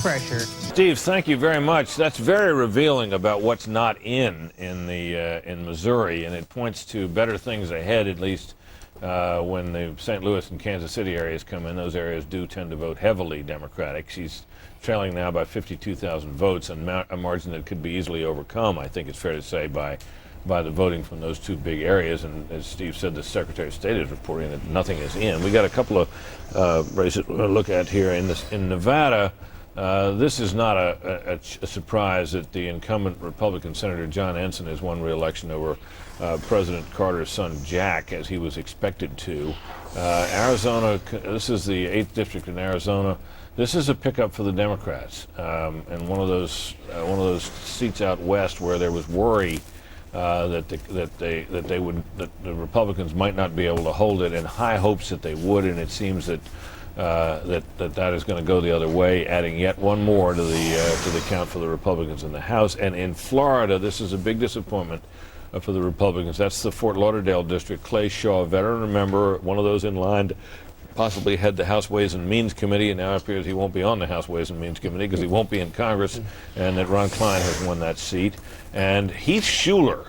pressure. Steve, thank you very much. That's very revealing about what's not in Missouri, and it points to better things ahead, at least when the St. Louis and Kansas City areas come in. Those areas do tend to vote heavily Democratic. She's trailing now by 52,000 votes, and a margin that could be easily overcome, I think it's fair to say, by the voting from those two big areas. And as Steve said, the Secretary of State is reporting that nothing is in. We got a couple of races we're going to look at here in Nevada. This is not a surprise that the incumbent Republican Senator John Ensign has won re-election over President Carter's son Jack, as he was expected to. Arizona, this is the 8th district in Arizona. This is a pickup for the Democrats, and one of those seats out west where there was worry that the Republicans might not be able to hold it, and high hopes that they would, and it seems that that is going to go the other way, adding yet one more to the count for the Republicans in the House. And in Florida, this is a big disappointment for the Republicans. That's the Fort Lauderdale district. Clay Shaw, a veteran member, one of those in line to possibly head the House Ways and Means Committee, and now it appears he won't be on the House Ways and Means Committee because he won't be in Congress, and that Ron Klein has won that seat. And Heath Shuler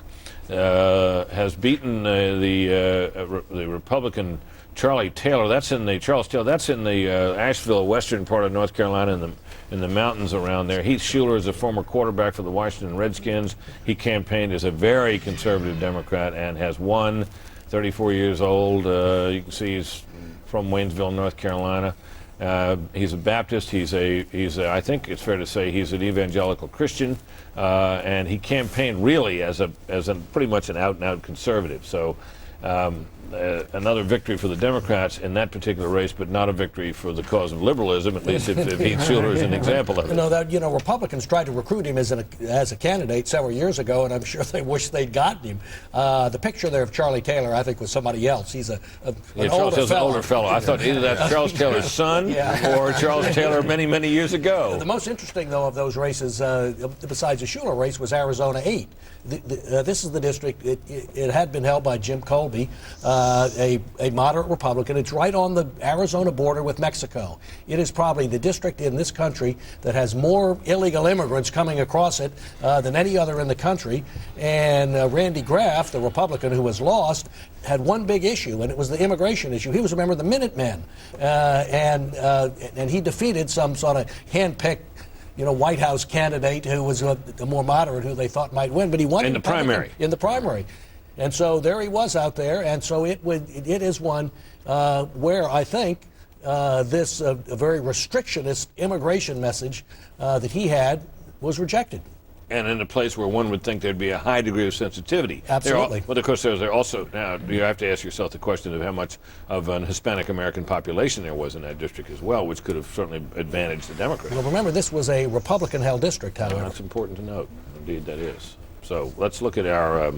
has beaten the Republican Charlie Taylor. That's in the Asheville, western part of North Carolina, in the mountains around there. Heath Shuler is a former quarterback for the Washington Redskins. He campaigned as a very conservative Democrat and has won. 34 years old. You can see he's from Waynesville, North Carolina. He's a Baptist. I think it's fair to say he's an evangelical Christian, and he campaigned really as a pretty much an out-and-out conservative. So another victory for the Democrats in that particular race, but not a victory for the cause of liberalism, at least if Heath Shuler is an example of it. Republicans tried to recruit him as a candidate several years ago, and I'm sure they wish they'd gotten him. The picture there of Charlie Taylor, I think, was somebody else. He's an older fellow. I thought either that's Charles Taylor's son or Charles Taylor many, many years ago. The most interesting, though, of those races, besides the Shuler race, was Arizona 8. This is the district. It had been held by Jim Colby, a moderate Republican. It's right on the Arizona border with Mexico. It is probably the district in this country that has more illegal immigrants coming across it than any other in the country. And Randy Graff, the Republican who has lost, had one big issue, and it was the immigration issue. He was a member of the Minutemen, and he defeated some sort of hand-picked White House candidate who was a more moderate, who they thought might win, but he won in the primary. And so there he was out there, and so it is one where I think this very restrictionist immigration message that he had was rejected. And in a place where one would think there'd be a high degree of sensitivity. Absolutely. But of course, there also, now you have to ask yourself the question of how much of an Hispanic American population there was in that district as well, which could have certainly advantaged the Democrats. Well, remember, this was a Republican-held district, however. That's important to note. Indeed, that is. So let's look at our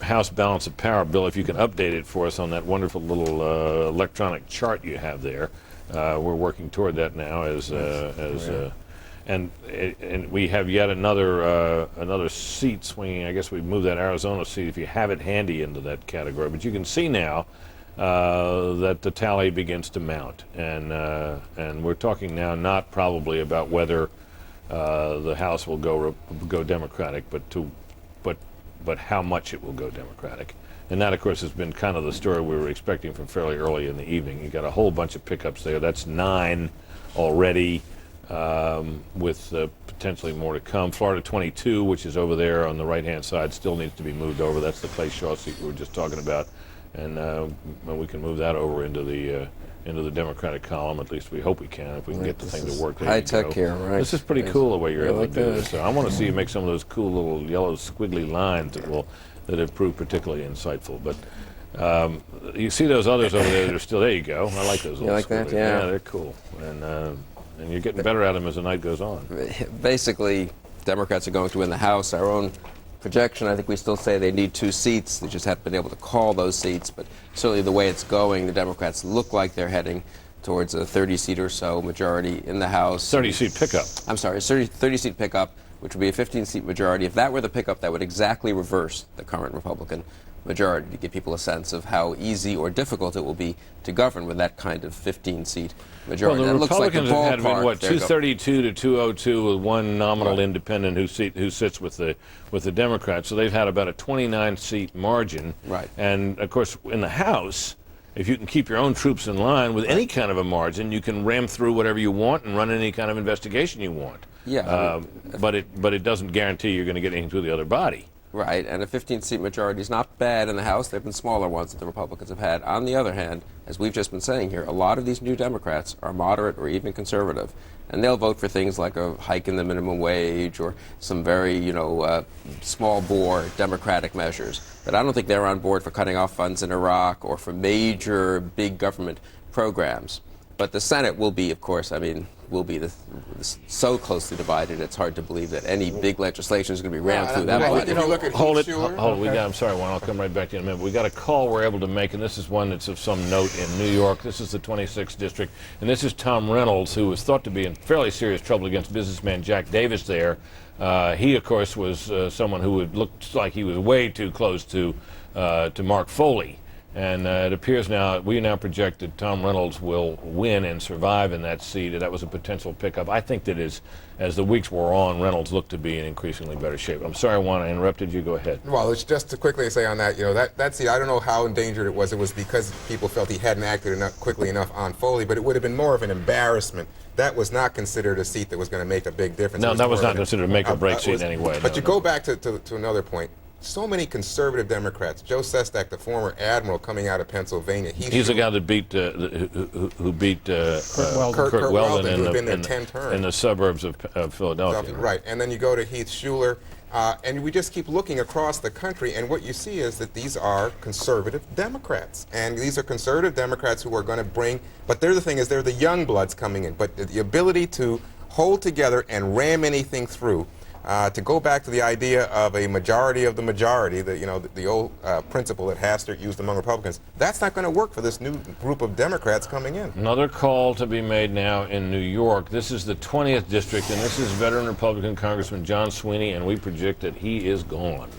House balance of power. Bill, if you can update it for us on that wonderful little electronic chart you have there. We're working toward that now and we have yet another seat swinging. I guess we move that Arizona seat if you have it handy into that category. But you can see now that the tally begins to mount, and we're talking now not probably about whether the House will go Democratic, but how much it will go Democratic. And that, of course, has been kind of the story we were expecting from fairly early in the evening. You got a whole bunch of pickups there. That's 9 already. With potentially more to come. Florida 22, which is over there on the right-hand side, still needs to be moved over. That's the Clay Shaw seat we were just talking about, and we can move that over into the Democratic column. At least we hope we can, if we can get the thing to work. High tech here, right? This is pretty cool the way you're able to do this. So I want to see you make some of those cool little yellow squiggly lines that have proved particularly insightful. But you see those others over there that are still. There you go. I like those. You like that? Yeah, they're cool. And you're getting better at them as the night goes on. Basically, Democrats are going to win the House. Our own projection, I think we still say they need 2 seats. They just haven't been able to call those seats. But certainly the way it's going, the Democrats look like they're heading towards a 30-seat or so majority in the House. 30-seat pickup. I'm sorry, 30-seat pickup, which would be a 15-seat majority. If that were the pickup, that would exactly reverse the current Republican majority to give people a sense of how easy or difficult it will be to govern with that kind of 15-seat majority. Well, the That looks like the Republicans have had been, ballpark what, they're go- 232 to 202 with one nominal independent who sits with the Democrats. So they've had about a 29-seat margin. Right. And of course, in the House, if you can keep your own troops in line with any kind of a margin, you can ram through whatever you want and run any kind of investigation you want. Yeah, but it doesn't guarantee you're going to get anything through the other body. Right, and a 15-seat majority is not bad in the House. There have been smaller ones that the Republicans have had. On the other hand, as we've just been saying here, a lot of these new Democrats are moderate or even conservative, and they'll vote for things like a hike in the minimum wage or some very, small bore Democratic measures. But I don't think they're on board for cutting off funds in Iraq or for major big government programs. But the Senate will be, of course, will be so closely divided, it's hard to believe that any big legislation is going to be rammed through that Well, body. if you look at Hold Heath it. Shuler, Hold it. I'm sorry, Juan. I'll come right back to you in a minute. We got a call we're able to make, and this is one that's of some note in New York. This is the 26th district, and this is Tom Reynolds, who was thought to be in fairly serious trouble against businessman Jack Davis there. He, of course, was someone who looked like he was way too close to Mark Foley. And it appears now, we now project that Tom Reynolds will win and survive in that seat. That was a potential pickup. I think that as the weeks wore on, Reynolds looked to be in increasingly better shape. I'm sorry, Juan, I interrupted you. Go ahead. well, it's just to quickly say on that, that seat, I don't know how endangered it was. It was because people felt he hadn't acted quickly enough on Foley, but it would have been more of an embarrassment. That was not considered a seat that was going to make a big difference. No, that was more not of considered a make-or-break seat in any way. But No, you no. go back to another point. So many conservative Democrats, Joe Sestak, the former admiral coming out of Pennsylvania, He's the guy that beat who beat Kurt Weldon who had been there 10 terms. in the suburbs of Philadelphia. Right, and then you go to Heath Shuler, and we just keep looking across the country, and what you see is that these are conservative Democrats, and these are conservative Democrats who are going to bring, but they're the young bloods coming in, but the ability to hold together and ram anything through. To go back to the idea of a majority of the majority, the old principle that Hastert used among Republicans, that's not going to work for this new group of Democrats coming in. Another call to be made now in New York. This is the 20th district, and this is veteran Republican Congressman John Sweeney, and we project that he is gone.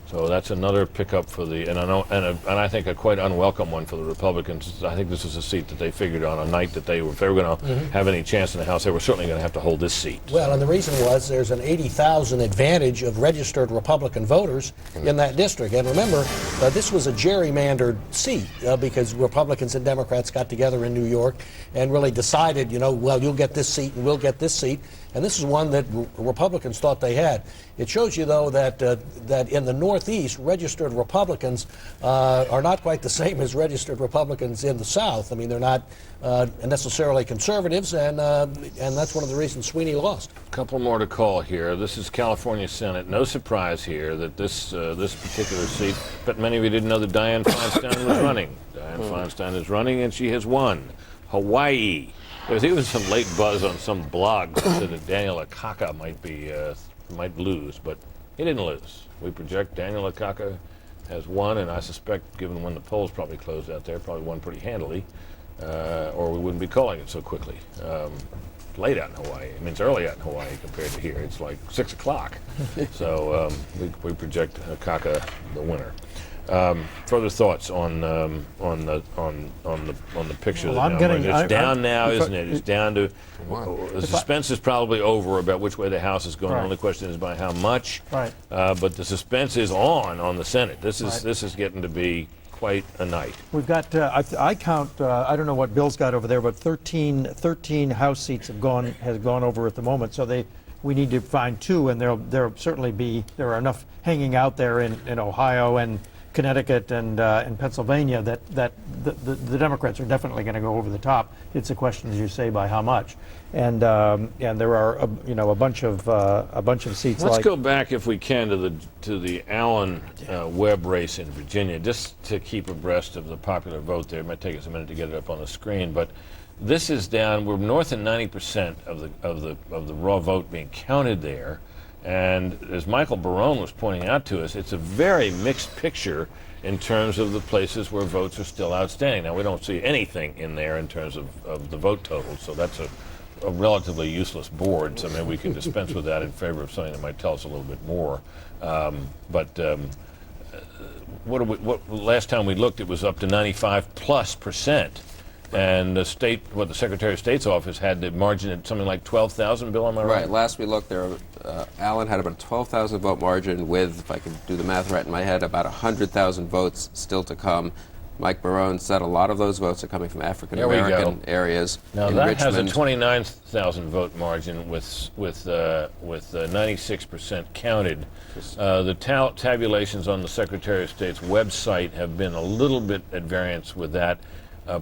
So that's another pickup for and I think a quite unwelcome one for the Republicans. I think this is a seat that they figured on a night that if they were going to have any chance in the House, they were certainly going to have to hold this seat. Well, and the reason was there's an 80,000 advantage of registered Republican voters in that district. And remember, this was a gerrymandered seat because Republicans and Democrats got together in New York and really decided, well, you'll get this seat and we'll get this seat. And this is one that Republicans thought they had. It shows you, though, that in the Northeast, registered Republicans are not quite the same as registered Republicans in the South. I mean, they're not necessarily conservatives, and that's one of the reasons Sweeney lost. A couple more to call here. This is California Senate. No surprise here that this particular seat, but many of you didn't know that Dianne Feinstein was running. Dianne Feinstein is running, and she has won. Hawaii. There was even some late buzz on some blog that said that Daniel Akaka might lose, but he didn't lose. We project Daniel Akaka has won, and I suspect, given when the polls probably closed out there, probably won pretty handily, or we wouldn't be calling it so quickly. Late out in Hawaii. I mean, it's early out in Hawaii compared to here. It's like 6 o'clock. So we project Akaka the winner. Further thoughts on the picture? Well, It's down now, isn't it? It's down to the suspense is probably over about which way the House is going. Right. The only question is by how much. Right. But the suspense is on the Senate. This is getting to be quite a night. We've got, I count, I don't know what Bill's got over there, but 13 House seats has gone over at the moment. So we need to find 2, and there are enough hanging out there in Ohio and Connecticut and in Pennsylvania that the Democrats are definitely going to go over the top. It's a question, as you say, by how much. And there are a bunch of seats. Let's go back, if we can, to the Allen Webb race in Virginia, just to keep abreast of the popular vote there. It might take us a minute to get it up on the screen, but this is down. We're north of 90% of the raw vote being counted there. And as Michael Barone was pointing out to us, it's a very mixed picture in terms of the places where votes are still outstanding. Now, we don't see anything in there in terms of the vote total, so that's a relatively useless board, so maybe we can dispense with that in favor of something that might tell us a little bit more. But what last time we looked, it was up to 95+%. And the the Secretary of State's office had the margin at something like 12,000. Bill, am I right? Right. Last we looked, Allen had about a 12,000 vote margin with, if I can do the math right in my head, about 100,000 votes still to come. Mike Barone said a lot of those votes are coming from African American areas. Now in that Richmond. has a 29,000 vote margin with 96% counted. The tabulations on the Secretary of State's website have been a little bit at variance with that.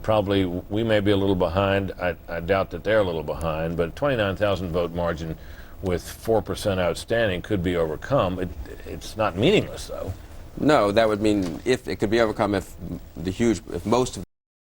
Probably we may be a little behind. I doubt that they're a little behind, but 29,000 vote margin with 4% outstanding could be overcome. It's not meaningless, though. No, that would mean if it could be overcome if most of